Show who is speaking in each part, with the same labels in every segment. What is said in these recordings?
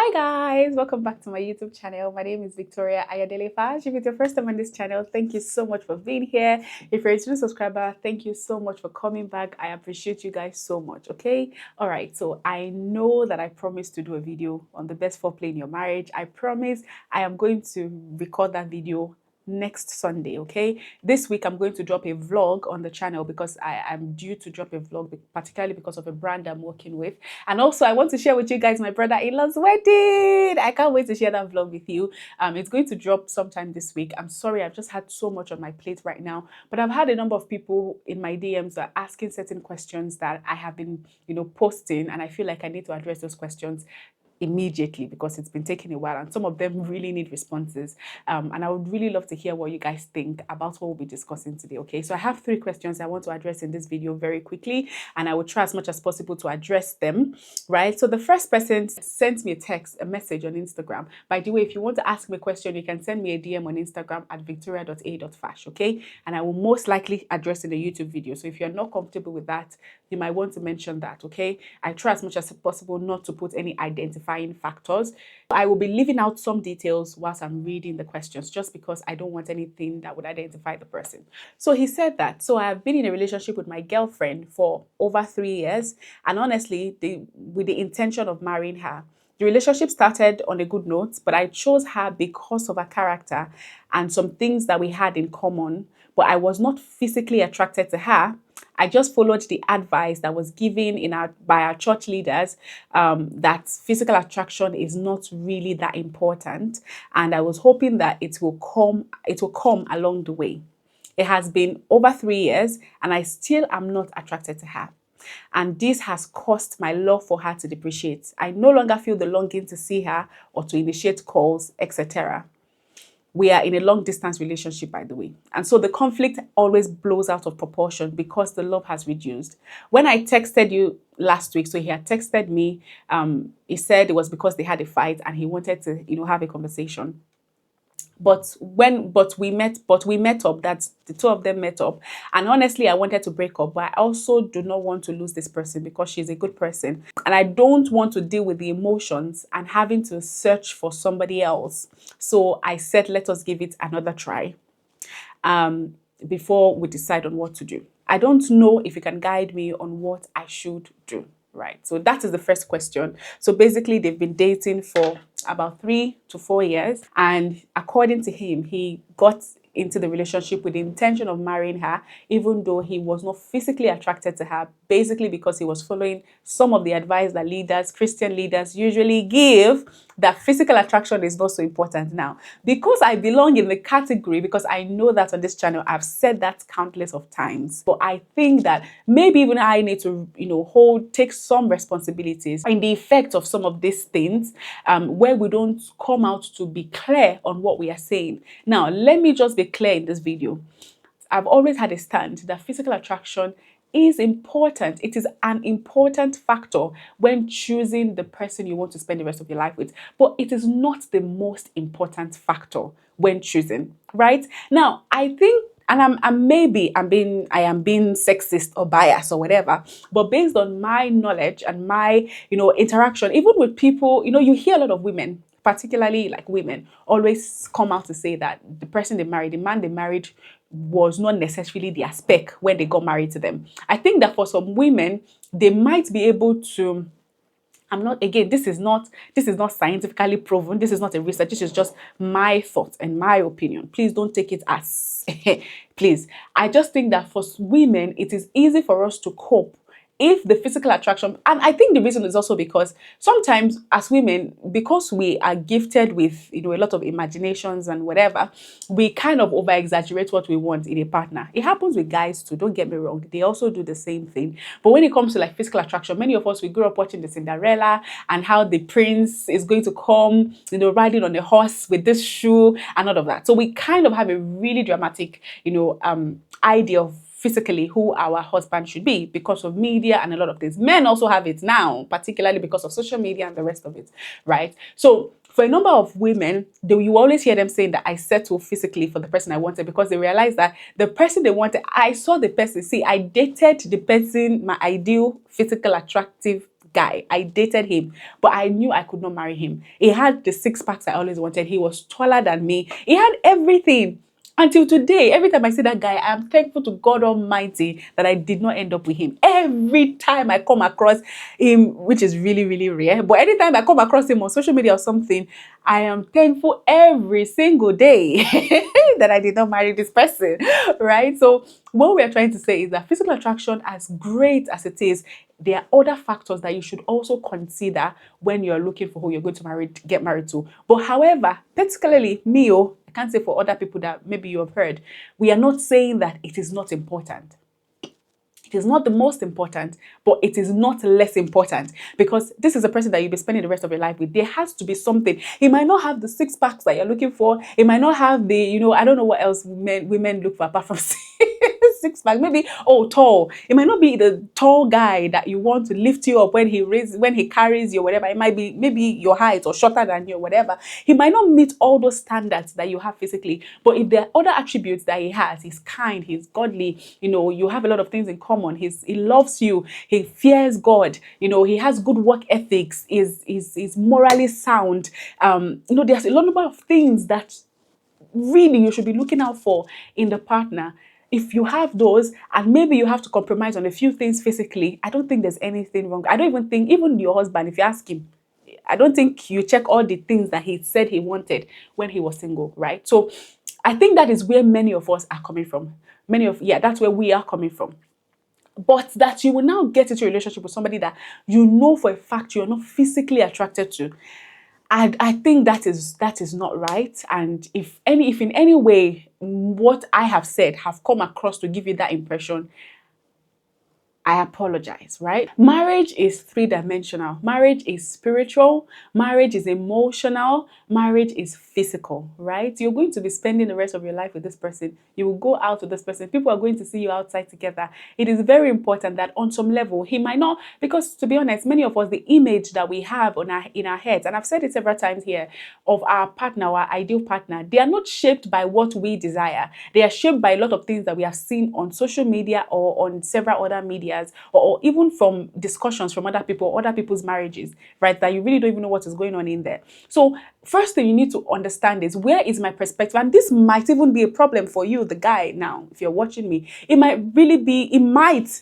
Speaker 1: Hi guys, welcome back to my YouTube channel. My name is Victoria Ayodele Fash. If it's your first time on this channel, thank you so much for being here. If you're a new subscriber, thank you so much for coming back. I appreciate you guys so much, okay? All right, so I know that I promised to do a video on the best foreplay in your marriage. I promise I am going to record that video next Sunday. Okay, this week I'm going to drop a vlog on the channel because I am due to drop a vlog, particularly because of a brand I'm working with. And also I want to share with you guys my brother-in-law's wedding. I can't wait to share that vlog with you. It's going to drop sometime this week. I'm sorry, I've just had so much on my plate right now, but I've had a number of people in my DMs that are asking certain questions that I have been posting, and I feel like I need to address those questions immediately because it's been taking a while and some of them really need responses, and I would really love to hear what you guys think about what we'll be discussing today. Okay, so I have 3 questions I want to address in this video very quickly, and I will try as much as possible to address them. Right, so the first person sent me a message on Instagram. By the way, if you want to ask me a question, you can send me a DM on Instagram at victoria.a.fash. okay, and I will most likely address in the YouTube video. So if you're not comfortable with that, you might want to mention that. Okay, I try as much as possible not to put any identifying factors. I will be leaving out some details whilst I'm reading the questions, just because I don't want anything that would identify the person. So he said that, so I have been in a relationship with my girlfriend for over 3 years, and honestly, with the intention of marrying her. The relationship started on a good note, but I chose her because of her character and some things that we had in common, but I was not physically attracted to her. I just followed the advice that was given by our church leaders, that physical attraction is not really that important, and I was hoping that it will come along the way. It has been over 3 years and I still am not attracted to her. And this has caused my love for her to depreciate. I no longer feel the longing to see her or to initiate calls, etc. We are in a long distance relationship, by the way. And so the conflict always blows out of proportion because the love has reduced. When I texted you last week, so he had texted me, he said it was because they had a fight and he wanted to, have a conversation. But we met up, that's the 2 of them met up, and honestly I wanted to break up, but I also do not want to lose this person because she's a good person and I don't want to deal with the emotions and having to search for somebody else. So I said, let us give it another try before we decide on what to do. I don't know if you can guide me on what I should do. Right, so that is the first question. So basically they've been dating for about 3 to 4 years, and according to him, he got into the relationship with the intention of marrying her, even though he was not physically attracted to her, basically because he was following some of the advice that Christian leaders usually give, that physical attraction is not so important. Now, because I belong in the category, because I know that on this channel, I've said that countless of times, but I think that maybe even I need to, take some responsibilities in the effect of some of these things, where we don't come out to be clear on what we are saying. Now, let me just be clear in this video. I've always had a stand that physical attraction is important. It is an important factor when choosing the person you want to spend the rest of your life with, but it is not the most important factor when choosing, right? Now, I think, and I am being sexist or biased or whatever, but based on my knowledge and my, interaction, even with people, you hear a lot of women, particularly like women, always come out to say that the man they married was not necessarily their spec when they got married to them. I think that for some women, they might be able to, this is not scientifically proven. This is not a research. This is just my thought and my opinion. Please don't take it as, please. I just think that for women, it is easy for us to cope if the physical attraction, and I think the reason is also because sometimes as women, because we are gifted with a lot of imaginations and whatever, we kind of over exaggerate what we want in a partner. It happens with guys too, don't get me wrong, they also do the same thing. But when it comes to like physical attraction, many of us, we grew up watching the Cinderella and how the prince is going to come, riding on a horse with this shoe and all of that. So we kind of have a really dramatic idea of physically who our husband should be because of media and a lot of things. Men also have it now, particularly because of social media and the rest of it, right? So for a number of women, you always hear them saying that I settle physically for the person I wanted because they realize that the person they wanted, I saw the person, I dated the person, my ideal physical attractive guy. I dated him, but I knew I could not marry him. He had the six packs I always wanted. He was taller than me. He had everything. Until today, every time I see that guy, I am thankful to God Almighty that I did not end up with him. Every time I come across him, which is really, really rare, but anytime I come across him on social media or something, I am thankful every single day that I did not marry this person, right? So what we are trying to say is that physical attraction, as great as it is, there are other factors that you should also consider when you're looking for who you're going to get married to. But however, particularly me, I can't say for other people that maybe you have heard, we are not saying that it is not important. It is not the most important, but it is not less important, because this is a person that you'll be spending the rest of your life with. There has to be something. He might not have the six packs that you're looking for. He might not have the, I don't know what else women look for apart from six pack. Maybe, tall. It might not be the tall guy that you want to lift you up when he carries you or whatever. It might be maybe your height or shorter than you or whatever. He might not meet all those standards that you have physically, but if there are other attributes that he has, he's kind, he's godly, you have a lot of things in common. He loves you, he fears God, he has good work ethics, is morally sound. There's a lot of things that really you should be looking out for in the partner. If you have those, and maybe you have to compromise on a few things physically, I don't think there's anything wrong. I don't even think, even your husband, if you ask him, I don't think you check all the things that he said he wanted when he was single, right? So I think that is where many of us are coming from. That's where we are coming from. But that you will now get into a relationship with somebody that you know for a fact you're not physically attracted to. And I think that is not right. And if in any way what I have said have come across to give you that impression, I apologize, right? Marriage is three-dimensional. Marriage is spiritual. Marriage is emotional. Marriage is physical, right? You're going to be spending the rest of your life with this person. You will go out with this person. People are going to see you outside together. It is very important that on some level, he might not, because to be honest, many of us, the image that we have in our heads, and I've said it several times here, of our partner, our ideal partner, they are not shaped by what we desire. They are shaped by a lot of things that we have seen on social media or on several other media, or even from discussions from other people, other people's marriages, right? That you really don't even know what is going on in there. So first thing you need to understand is, where is my perspective? And this might even be a problem for you, the guy now, if you're watching me. It might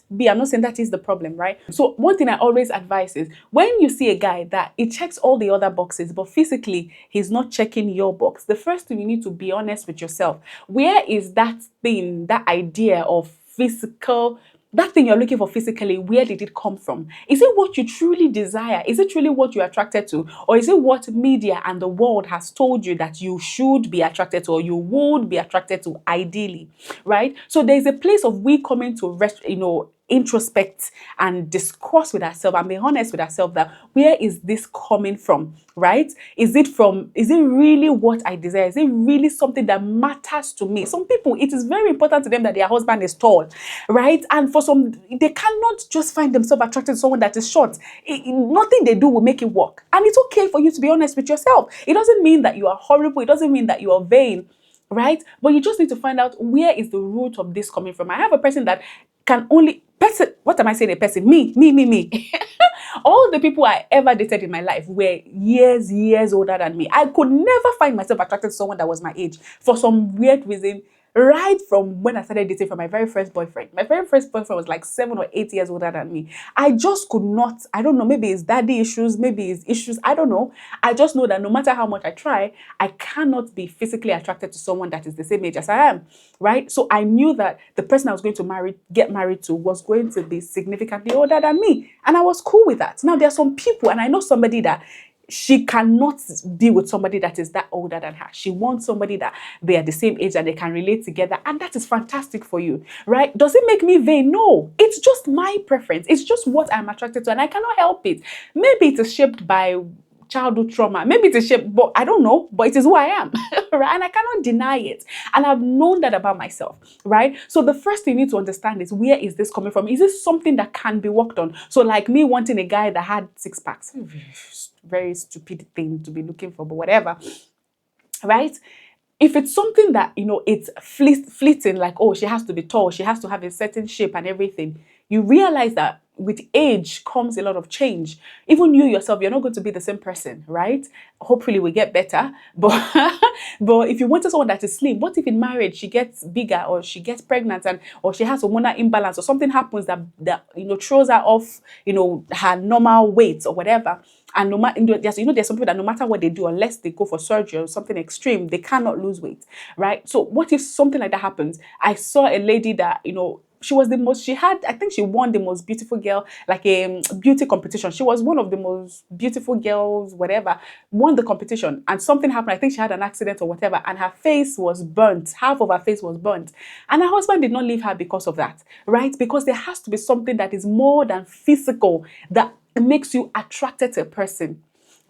Speaker 1: be, I'm not saying that is the problem, right? So one thing I always advise is, when you see a guy that it checks all the other boxes, but physically he's not checking your box, the first thing you need to be honest with yourself. Where is that thing, that idea of physical, that thing you're looking for physically, where did it come from? Is it what you truly desire? Is it truly what you're attracted to? Or is it what media and the world has told you that you should be attracted to, or you would be attracted to ideally, right? So there's a place of we coming to introspect and discuss with ourselves and be honest with ourselves, that where is this coming from, right? Is it really what I desire? Is it really something that matters to me? Some people, it is very important to them that their husband is tall, right? And for some, they cannot just find themselves attracted to someone that is short. Nothing they do will make it work. And it's okay for you to be honest with yourself. It doesn't mean that you are horrible. It doesn't mean that you are vain, right? But you just need to find out, where is the root of this coming from. I have a person that can only what am I saying? A person? Me. All the people I ever dated in my life were years older than me. I could never find myself attracted to someone that was my age for some weird reason. Right from when I started dating, from my very first boyfriend. My very first boyfriend was like 7 or 8 years older than me. I just could not, I don't know, maybe it's daddy issues, maybe it's issues, I don't know. I just know that no matter how much I try, I cannot be physically attracted to someone that is the same age as I am, right? So I knew that the person I was going to get married to was going to be significantly older than me. And I was cool with that. Now there are some people, and I know somebody that she cannot be with somebody that is that older than her. She wants somebody that they are the same age and they can relate together. And that is fantastic for you, right? Does it make me vain? No, it's just my preference. It's just what I'm attracted to, and I cannot help it. Maybe it is shaped by childhood trauma. Maybe it is shaped, but I don't know, but it is who I am, right? And I cannot deny it. And I've known that about myself, right? So the first thing you need to understand is, where is this coming from? Is this something that can be worked on? So like me wanting a guy that had six packs, very stupid thing to be looking for, but whatever, right? If it's something that, it's fleeting, like, oh, she has to be tall, she has to have a certain shape and everything, you realize that with age comes a lot of change. Even you yourself, you're not going to be the same person, right? Hopefully we get better. But but if you want someone that is slim, what if in marriage she gets bigger, or she gets pregnant, and or she has hormonal imbalance, or something happens that throws her off, her normal weight or whatever. And no matter, there's some people that no matter what they do, unless they go for surgery or something extreme, they cannot lose weight, right? So what if something like that happens? I saw a lady that, she was the most, she had, I think she won the most beautiful girl, like a beauty competition. She was one of the most beautiful girls, whatever, won the competition, and something happened. I think she had an accident or whatever, and her face was burnt. Half of her face was burnt. And her husband did not leave her because of that, right? Because there has to be something that is more than physical that makes you attracted to a person.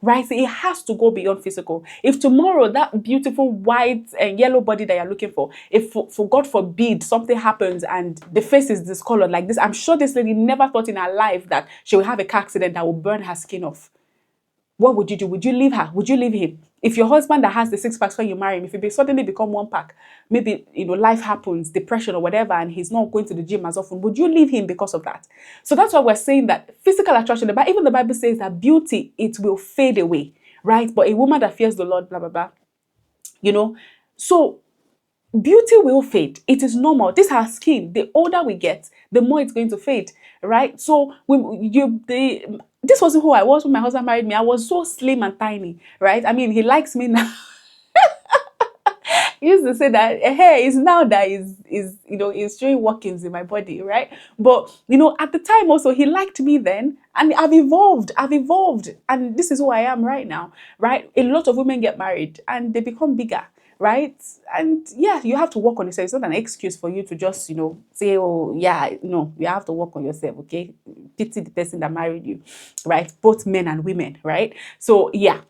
Speaker 1: Right? So it has to go beyond physical. If tomorrow that beautiful white and yellow body that you're looking for, if for God forbid something happens and the face is discolored like this, I'm sure this lady never thought in her life that she will have a car accident that will burn her skin off. What would you do? Would you leave her? Would you leave him? If your husband that has the 6 packs when you marry him, if he suddenly become 1 pack, maybe life happens, depression or whatever, and he's not going to the gym as often, would you leave him because of that? So that's why we're saying that physical attraction, even the Bible says that beauty, it will fade away, right? But a woman that fears the Lord, blah, blah, blah, So beauty will fade. It is normal. This is our skin. The older we get, the more it's going to fade, right? So this wasn't who I was when my husband married me. I was so slim and tiny, right? I mean, he likes me now. He used to say that hey, it's now that is showing workings in my body, right? But at the time also he liked me then, and I've evolved, and this is who I am right now, right? A lot of women get married and they become bigger, right? And yeah, you have to work on yourself. It's not an excuse for you to just say, oh yeah, no, you have to work on yourself, okay? Pity the person that married you, right? Both men and women, right? So yeah.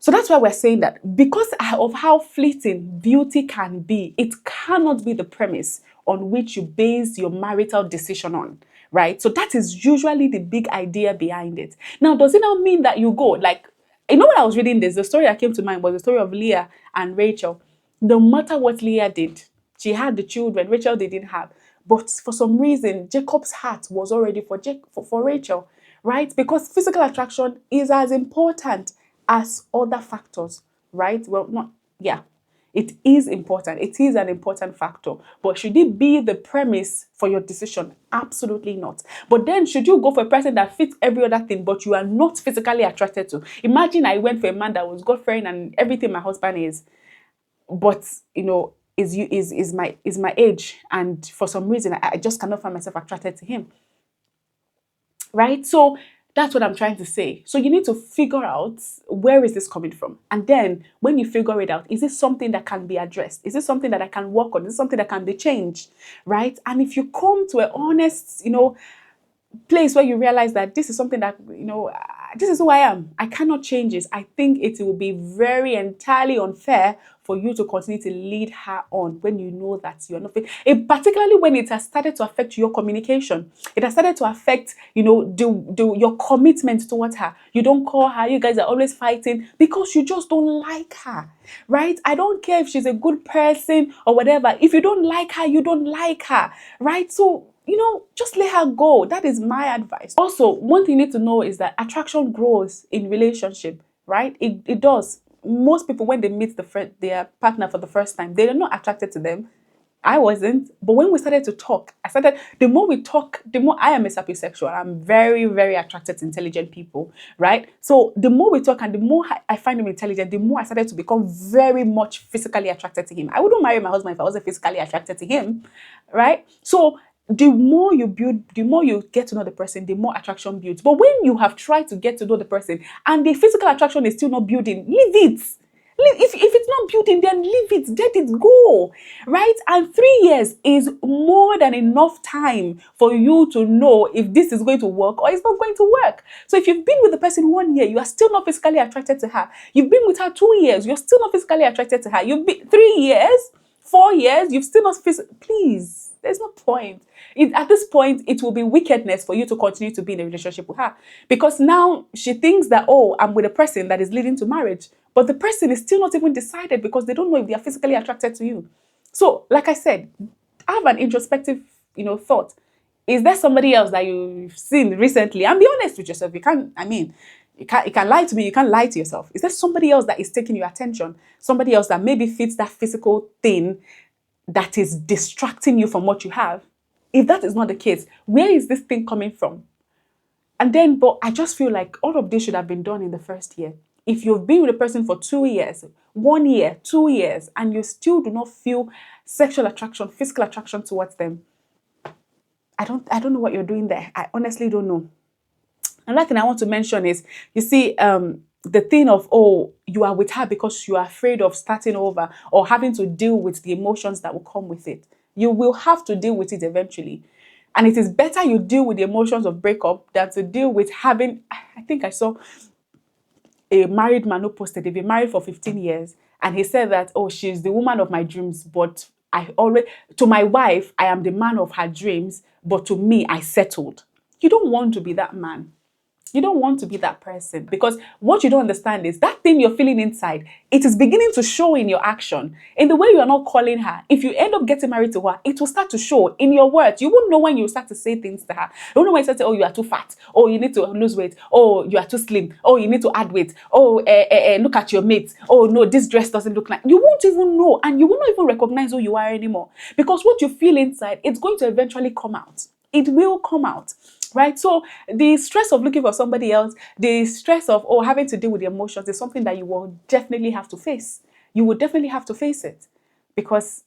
Speaker 1: So that's why we're saying that because of how fleeting beauty can be, it cannot be the premise on which you base your marital decision on, right? So that is usually the big idea behind it. Now, does it now mean that you go, like, when I was reading this, the story that came to mind was the story of Leah and Rachel. No matter what Leah did, she had the children, Rachel didn't have. But for some reason, Jacob's heart was already for Rachel, right? Because physical attraction is as important as other factors, right? Well, not, yeah, it is important. It is an important factor. But should it be the premise for your decision? Absolutely not. But then should you go for a person that fits every other thing, but you are not physically attracted to? Imagine I went for a man that was God-fearing and everything my husband is, but is my age, and for some reason I just cannot find myself attracted to him, right? So that's what I'm trying to say. So you need to figure out, where is this coming from? And then when you figure it out, is this something that can be addressed? Is this something that I can work on? Is this something that can be changed, right? And if you come to an honest, place where you realize that this is something that, this is who I am, I cannot change this, I think it will be very entirely unfair for you to continue to lead her on when you know that you're not fit. Particularly when it has started to affect your communication. It has started to affect, your commitment towards her. You don't call her, you guys are always fighting because you just don't like her, right? I don't care if she's a good person or whatever. If you don't like her, you don't like her, right? So just let her go. That is my advice. Also, one thing you need to know is that attraction grows in relationship, right? It does. Most people, when they meet their partner for the first time, they are not attracted to them. I wasn't. But when we started to talk, the more we talk, the more I am a sapiosexual. I'm very, very attracted to intelligent people, right? So the more we talk and the more I find him intelligent, the more I started to become very much physically attracted to him. I wouldn't marry my husband if I wasn't physically attracted to him, right? So the more you build, the more you get to know the person, the more attraction builds. But when you have tried to get to know the person and the physical attraction is still not building, leave it. If it's not building, then leave it, let it go, right? And 3 years is more than enough time for you to know if this is going to work or it's not going to work. So if you've been with the person 1 year, you are still not physically attracted to her. You've been with her 2 years, you're still not physically attracted to her. You've been 3 years, 4 years, you've still not please, there's no point. At this point, it will be wickedness for you to continue to be in a relationship with her, because now she thinks that, oh, I'm with a person that is leading to marriage, but the person is still not even decided because they don't know if they are physically attracted to you. So, like I said, have an introspective, thought. Is there somebody else that you've seen recently? And be honest with yourself. You can't, I mean, you can lie to me, you can't lie to yourself. Is there somebody else that is taking your attention? Somebody else that maybe fits that physical thing that is distracting you from what you have? If that is not the case, where is this thing coming from? And then, but I just feel like all of this should have been done in the first year. If you've been with a person for 2 years, 1 year, 2 years, and you still do not feel sexual attraction, physical attraction towards them, I don't know what you're doing there. I honestly don't know. Another thing I want to mention is, you see, the thing of, oh, you are with her because you are afraid of starting over or having to deal with the emotions that will come with it. You will have to deal with it eventually. And it is better you deal with the emotions of breakup than to deal with having, I think I saw a married man who posted, they've been married for 15 years. And he said that, oh, she's the woman of my dreams, but to my wife, I am the man of her dreams, but to me, I settled. You don't want to be that man. You don't want to be that person, because what you don't understand is that thing you're feeling inside, it is beginning to show in your action, in the way you are not calling her. If you end up getting married to her, it will start to show in your words. You won't know when you start to say things to her. You won't know when you start to say, oh, you are too fat. Oh, you need to lose weight. Oh, you are too slim. Oh, you need to add weight. Oh, look at your mates. Oh, no, this dress doesn't look like. You won't even know, and you will not even recognize who you are anymore, because what you feel inside, it's going to eventually come out. It will come out. Right? So the stress of looking for somebody else, the stress of, oh, having to deal with the emotions is something that you will definitely have to face. You will definitely have to face it, because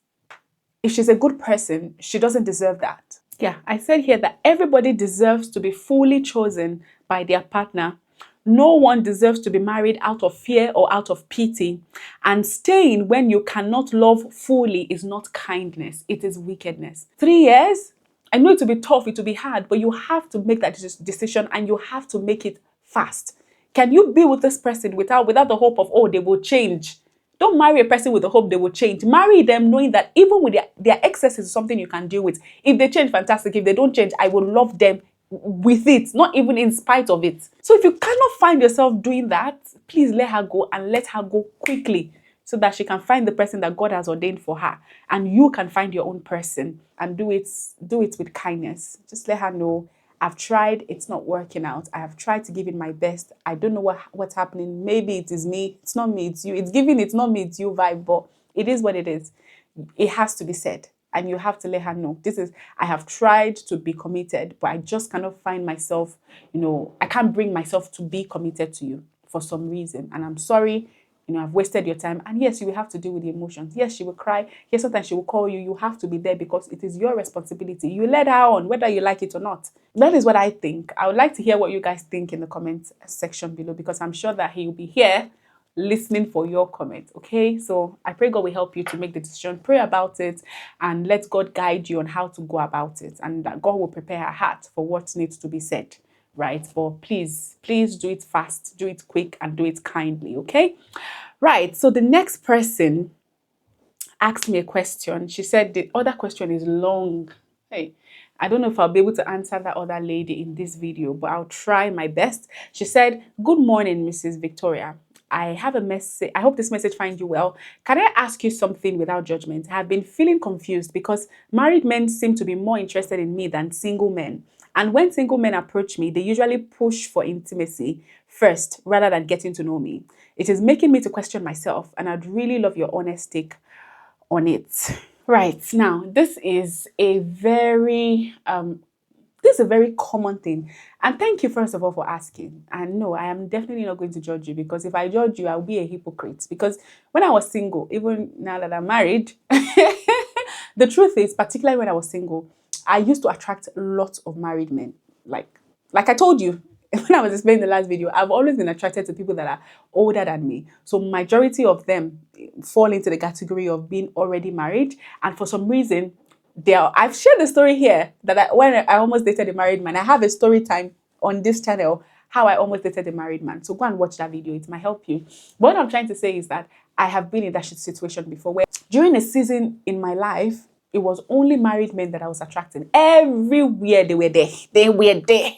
Speaker 1: if she's a good person, she doesn't deserve that. Yeah, I said here that everybody deserves to be fully chosen by their partner. No one deserves to be married out of fear or out of pity. And staying when you cannot love fully is not kindness, it is wickedness. 3 years? I know it will be tough, it will be hard, but you have to make that decision, and you have to make it fast. Can you be with this person without the hope of, oh, they will change? Don't marry a person with the hope they will change. Marry them knowing that even with their excesses is something you can deal with. If they change, fantastic. If they don't change, I will love them with it, not even in spite of it. So if you cannot find yourself doing that, please let her go, and let her go quickly, so that she can find the person that God has ordained for her, and you can find your own person, and do it with kindness. Just let her know, I've tried, it's not working out. I have tried to give it my best. I don't know what's happening. Maybe it is me. It's not me, it's you. It's giving, it's not me, it's you vibe, but it is what it is. It has to be said. And you have to let her know, I have tried to be committed, but I just cannot find myself, I can't bring myself to be committed to you for some reason. And I'm sorry, I've wasted your time. And yes, you will have to deal with the emotions. Yes, she will cry. Yes, sometimes she will call you. You have to be there, because it is your responsibility. You led her on, whether you like it or not. That is what I think. I would like to hear what you guys think in the comment section below, because I'm sure that he will be here listening for your comment. Okay, so I pray God will help you to make the decision. Pray about it, and let God guide you on how to go about it, and that God will prepare her heart for what needs to be said. Right? But please do it fast, do it quick, and do it kindly. Okay. Right. So the next person asked me a question. She said the other question is long. Hey, I don't know if I'll be able to answer that other lady in this video, but I'll try my best. She said, "Good morning, Mrs. Victoria. I have a message. I hope this message finds you well. Can I ask you something without judgment? I have been feeling confused because married men seem to be more interested in me than single men. And when single men approach me, they usually push for intimacy first rather than getting to know me. It is making me to question myself, and I'd really love your honest take on it." Right, now, this is a very common thing. And thank you, first of all, for asking. And no, I am definitely not going to judge you, because if I judge you, I'll be a hypocrite. Because when I was single, even now that I'm married, the truth is, particularly when I was single, I used to attract lots of married men. Like I told you, when I was explaining the last video, I've always been attracted to people that are older than me. So majority of them fall into the category of being already married. And for some reason, I've shared the story here that when I almost dated a married man. I have a story time on this channel, how I almost dated a married man. So go and watch that video. It might help you. But what I'm trying to say is that I have been in that situation before, where during a season in my life, it was only married men that I was attracting. Everywhere they were there. They were there.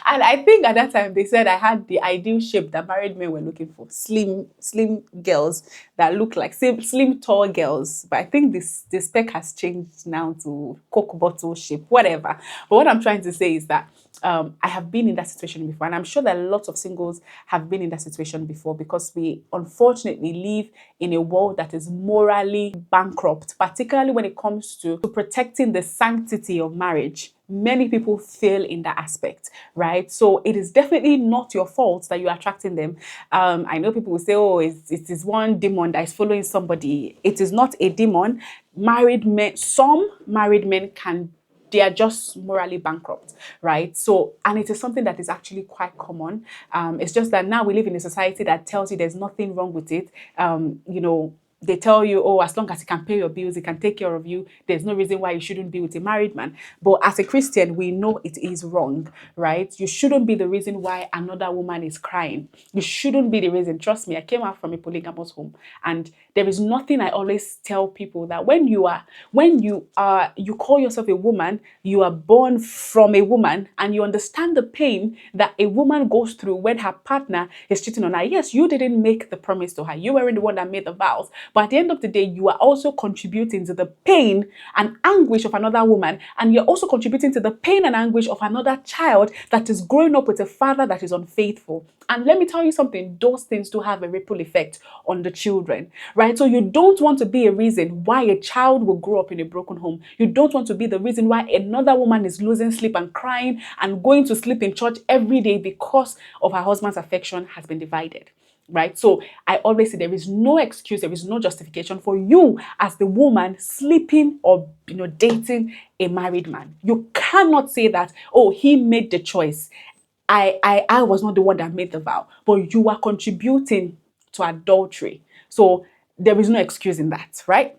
Speaker 1: And I think at that time they said I had the ideal shape that married men were looking for. Slim girls that look like slim tall girls. But I think the spec has changed now to Coke bottle shape, whatever. But what I'm trying to say is that I have been in that situation before, and I'm sure that lots of singles have been in that situation before, because we unfortunately live in a world that is morally bankrupt, particularly when it comes to protecting the sanctity of marriage. Many people fail in that aspect, right? So it is definitely not your fault that you're attracting them. I know people will say, oh, it is one demon that is following somebody. It is not a demon. Married men, some married men can, they are just morally bankrupt, right? So, and it is something that is actually quite common. It's just that now we live in a society that tells you there's nothing wrong with it. They tell you, oh, as long as he can pay your bills, he can take care of you, there's no reason why you shouldn't be with a married man. But as a Christian, we know it is wrong, right? You shouldn't be the reason why another woman is crying. You shouldn't be the reason. Trust me, I came out from a polygamous home, and there is nothing. I always tell people that when you call yourself a woman, you are born from a woman, and you understand the pain that a woman goes through when her partner is cheating on her. Yes, you didn't make the promise to her. You weren't the one that made the vows. But at the end of the day, you are also contributing to the pain and anguish of another woman. And you're also contributing to the pain and anguish of another child that is growing up with a father that is unfaithful. And let me tell you something, those things do have a ripple effect on the children, right? So you don't want to be a reason why a child will grow up in a broken home. You don't want to be the reason why another woman is losing sleep and crying and going to sleep in church every day because of her husband's affection has been divided. Right? So I always say there is no excuse, there is no justification for you as the woman sleeping or dating a married man. You cannot say that, oh, he made the choice. I was not the one that made the vow, but you are contributing to adultery. So there is no excuse in that, right?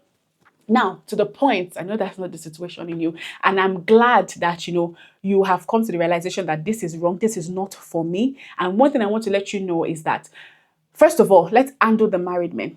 Speaker 1: Now, to the point, I know that's not the situation in you, and I'm glad that you have come to the realization that this is wrong, this is not for me. And one thing I want to let you know is that, first of all, let's handle the married men.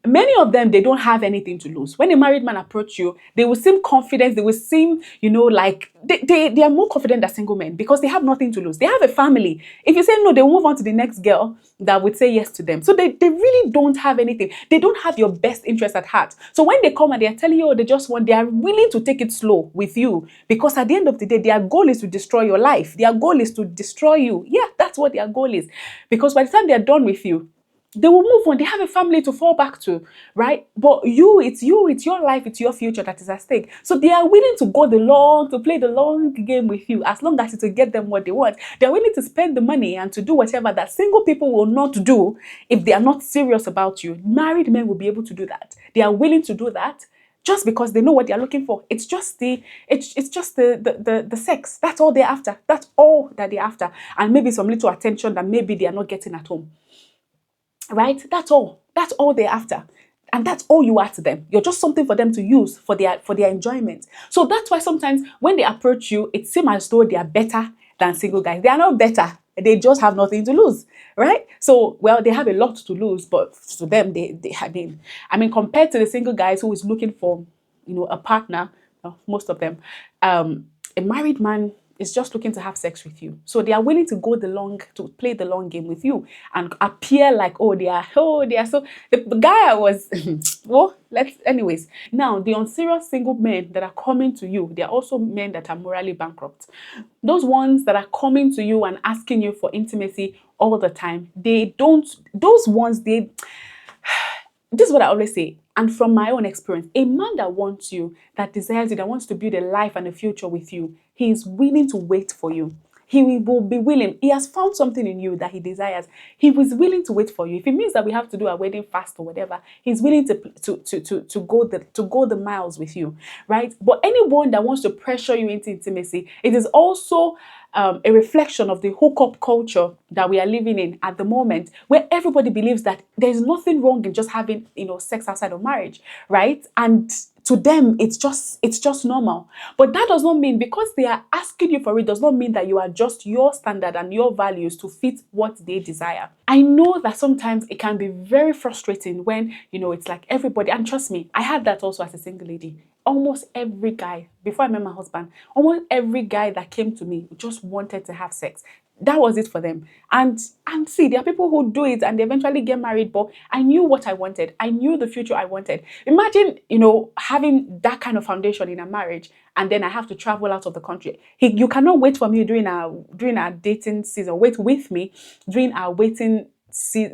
Speaker 1: Many of them, they don't have anything to lose. When a married man approach you, they will seem confident. They will seem, like they are more confident than single men because they have nothing to lose. They have a family. If you say no, they will move on to the next girl that would say yes to them. So they really don't have anything. They don't have your best interest at heart. So when they come and they are telling you, they are willing to take it slow with you, because at the end of the day, their goal is to destroy your life. Their goal is to destroy you. Yeah, that's what their goal is. Because by the time they are done with you, they will move on. They have a family to fall back to, right? But it's your life, it's your future that is at stake. So they are willing to play the long game with you, as long as it will get them what they want. They're willing to spend the money and to do whatever that single people will not do if they are not serious about you. Married men will be able to do that. They are willing to do that just because they know what they are looking for. It's just the sex. That's all they're after. That's all that they're after. And maybe some little attention that maybe they are not getting at home. Right? That's all. That's all they're after. And that's all you are to them. You're just something for them to use for their enjoyment. So that's why sometimes when they approach you, it seems as though they are better than single guys. They are not better. They just have nothing to lose. Right? So, well, they have a lot to lose, but to them, compared to the single guys who is looking for, a partner, most of them, a married man is just looking to have sex with you. So they are willing to play the long game with you and appear like, they are so, the guy I was, anyways. Now, the unserious single men that are coming to you, they are also men that are morally bankrupt. Those ones that are coming to you and asking you for intimacy all the time, this is what I always say, and from my own experience, a man that wants you, that desires you, that wants to build a life and a future with you, he is willing to wait for you. He will be willing. He has found something in you that he desires. He was willing to wait for you. If it means that we have to do a wedding fast or whatever, he's willing to go the miles with you, right? But anyone that wants to pressure you into intimacy, it is also a reflection of the hookup culture that we are living in at the moment, where everybody believes that there's nothing wrong in just having sex outside of marriage, right? And to them, it's just normal. But that does not mean, because they are asking you for it, does not mean that you adjust your standard and your values to fit what they desire. I know that sometimes it can be very frustrating when, it's like everybody, and trust me, I had that also as a single lady. almost every guy, before I met my husband, almost every guy that came to me just wanted to have sex. That was it for them. And see, there are people who do it and they eventually get married, but I knew what I wanted. I knew the future I wanted. Imagine, having that kind of foundation in a marriage, and then I have to travel out of the country. You cannot wait for me during our dating season. Wait with me during our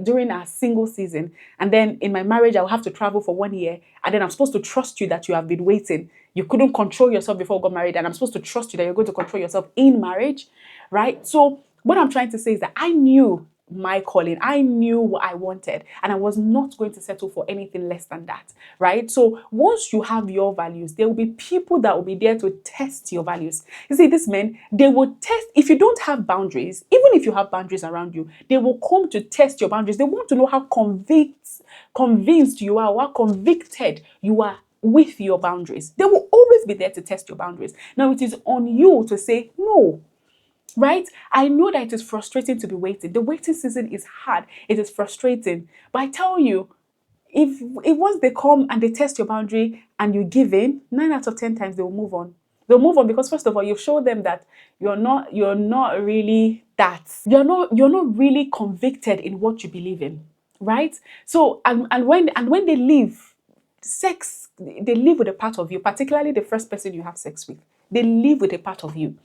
Speaker 1: during our single season, and then in my marriage I'll have to travel for 1 year, and then I'm supposed to trust you that you have been waiting. You couldn't control yourself before we got married, and I'm supposed to trust you that you're going to control yourself in marriage, right? So what I'm trying to say is that I knew my calling. I knew what I wanted, and I was not going to settle for anything less than that, right? So once you have your values, there will be people that will be there to test your values. You see, these men, they will test. If you don't have boundaries, even if you have boundaries around you, they will come to test your boundaries. They want to know how convinced you are, or how convicted you are with your boundaries. They will always be there to test your boundaries. Now it is on you to say no. Right? I know that it is frustrating to be waiting. The waiting season is hard. It is frustrating. But I tell you, if once they come and they test your boundary and you give in, 9 out of 10 times they will move on. They'll move on because first of all, you've shown them that you're not really that. You're not really convicted in what you believe in. Right? So and when they leave, they live with a part of you, particularly the first person you have sex with. They live with a part of you,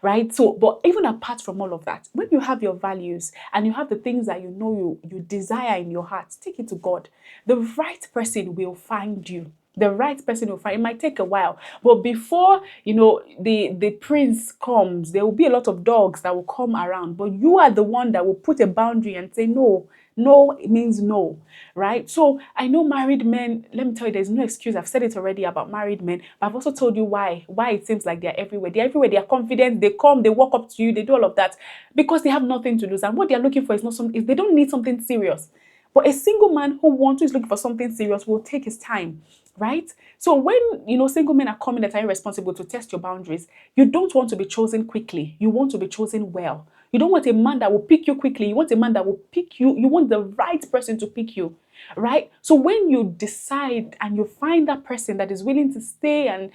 Speaker 1: right? So, but even apart from all of that, when you have your values and you have the things that you desire in your heart, take it to God. The right person will find you. The right person will find. It might take a while, but before the prince comes, there will be a lot of dogs that will come around. But you are the one that will put a boundary and say no. No, it means no, right? So I know married men, let me tell you, there's no excuse. I've said it already about married men, but I've also told you why it seems like they're everywhere. They're everywhere, they're confident, they come, they walk up to you, they do all of that because they have nothing to lose. And what they're looking for is not something, they don't need something serious. But a single man who is looking for something serious will take his time, right? So when single men are coming that are irresponsible to test your boundaries, you don't want to be chosen quickly. You want to be chosen well. You don't want a man that will pick you quickly. You want a man that will pick you. You want the right person to pick you, right? So when you decide and you find that person that is willing to stay and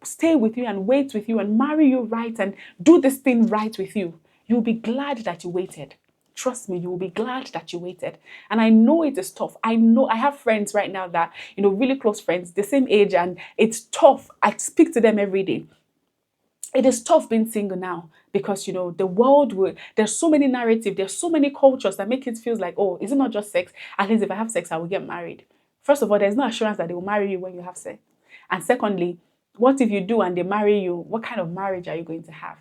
Speaker 1: stay with you and wait with you and marry you right and do this thing right with you, you'll be glad that you waited. Trust me, you will be glad that you waited. And I know it is tough. I know I have friends right now that, really close friends, the same age, and it's tough. I speak to them every day. It is tough being single now because the world there's so many narratives, there's so many cultures that make it feel like, oh, is it not just sex? At least if I have sex, I will get married. First of all, there's no assurance that they will marry you when you have sex. And secondly, what if you do and they marry you? What kind of marriage are you going to have?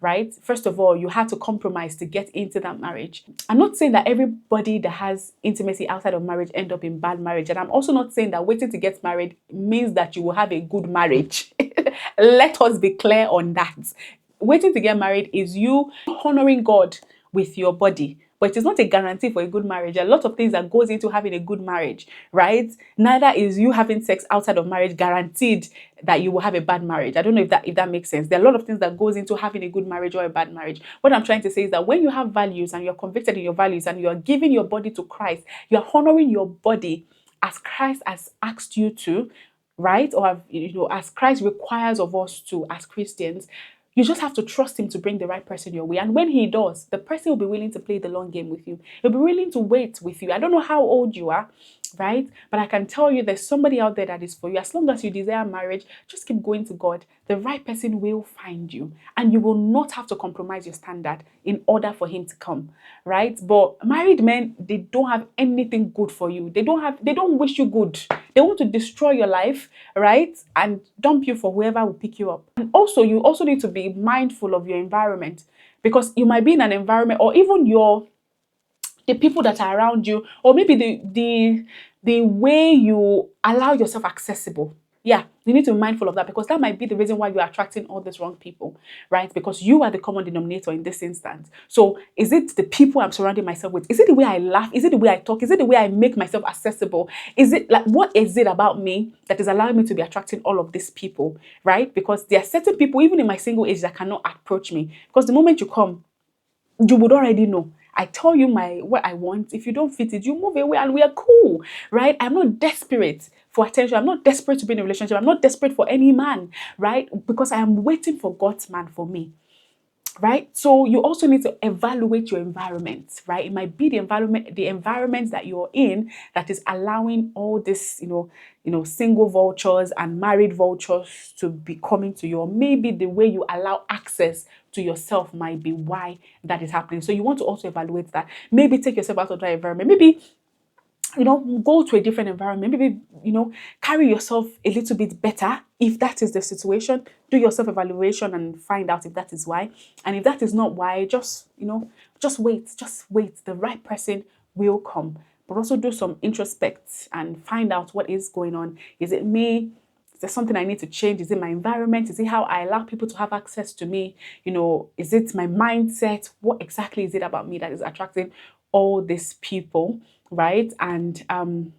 Speaker 1: Right? First of all, you had to compromise to get into that marriage. I'm not saying that everybody that has intimacy outside of marriage end up in bad marriage. And I'm also not saying that waiting to get married means that you will have a good marriage. Let us be clear on that. Waiting to get married is you honoring God with your body. But it is not a guarantee for a good marriage. There are a lot of things that goes into having a good marriage, right? Neither is you having sex outside of marriage guaranteed that you will have a bad marriage. I don't know if that makes sense. There are a lot of things that goes into having a good marriage or a bad marriage. What I'm trying to say is that when you have values and you're convicted in your values and you're giving your body to Christ, you're honoring your body as Christ has asked you to, right? Or as Christ requires of us to as Christians. You just have to trust him to bring the right person your way. And when he does, the person will be willing to play the long game with you. He'll be willing to wait with you. I don't know how old you are, right? But I can tell you there's somebody out there that is for you. As long as you desire marriage, just keep going to God. The right person will find you. And you will not have to compromise your standard in order for him to come, right? But married men, they don't have anything good for you. They don't wish you good. They want to destroy your life, right? And dump you for whoever will pick you up. And also, you also need to be mindful of your environment because you might be in an environment or even the people that are around you, or maybe the way you allow yourself accessible. Yeah, you need to be mindful of that because that might be the reason why you're attracting all these wrong people, right? Because you are the common denominator in this instance. So is it the people I'm surrounding myself with? Is it the way I laugh? Is it the way I talk? Is it the way I make myself accessible? Is it like, what is it about me that is allowing me to be attracting all of these people, right? Because there are certain people, even in my single age, that cannot approach me. Because the moment you come, you would already know. I tell you what I want. If you don't fit it, you move away and we are cool, right? I'm not desperate for attention. I'm not desperate to be in a relationship. I'm not desperate for any man, right? Because I am waiting for God's man for me. Right, so you also need to evaluate your environment, right? It might be the environment that you're in that is allowing all this, single vultures and married vultures to be coming to you. Or maybe the way you allow access to yourself might be why that is happening. So you want to also evaluate that. Maybe take yourself out of that environment. Maybe go to a different environment. Maybe, carry yourself a little bit better if that is the situation. Do your self evaluation and find out if that is why. And if that is not why, just wait. Just wait. The right person will come. But also do some introspect and find out what is going on. Is it me? Is there something I need to change? Is it my environment? Is it how I allow people to have access to me? Is it my mindset? What exactly is it about me that is attracting all these people? Right? And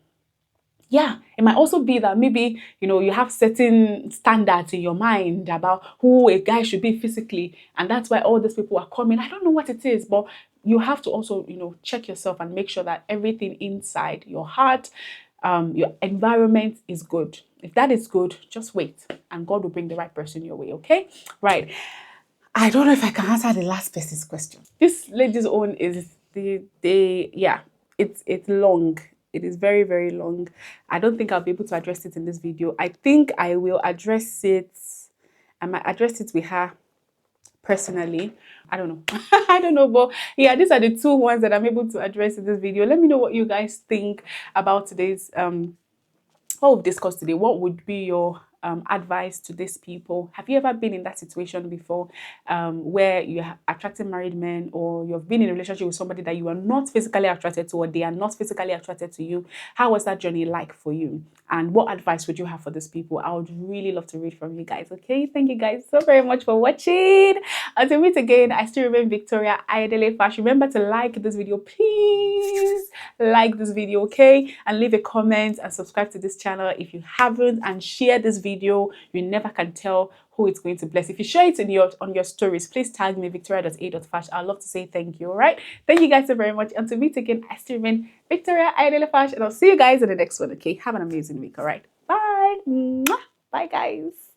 Speaker 1: yeah, it might also be that maybe you have certain standards in your mind about who a guy should be physically, and that's why all these people are coming. I don't know what it is, but you have to also check yourself and make sure that everything inside your heart, your environment is good. If that is good, just wait and God will bring the right person your way. Okay, right. I don't know if I can answer the last person's question. This lady's own is yeah, it's long. It is very, very long. I don't think I'll be able to address it in this video. I think I will address it. I might address it with her personally. I don't know. I don't know, but yeah, these are the two ones that I'm able to address in this video. Let me know what you guys think about today's what we've discussed today. What would be your advice to these people? Have you ever been in that situation before, where you are attracting married men, or you've been in a relationship with somebody that you are not physically attracted to, or they are not physically attracted to you? How was that journey like for you? And what advice would you have for these people? I would really love to read from you guys. Okay, thank you guys so very much for watching. Until we meet again, I still remain Victoria Ayodele Fash. Remember to like this video, please. Like this video, okay, and leave a comment and subscribe to this channel if you haven't, and share this video. You never can tell who it's going to bless. If you share it on your stories, please tag me victoria.a.fash. I'd love to say thank you. All right, thank you guys so very much. Until we meet again, I still remain Victoria Ayodele Fash, and I'll see you guys in the next one. Okay, have an amazing week. All right, bye. Mwah. Bye guys.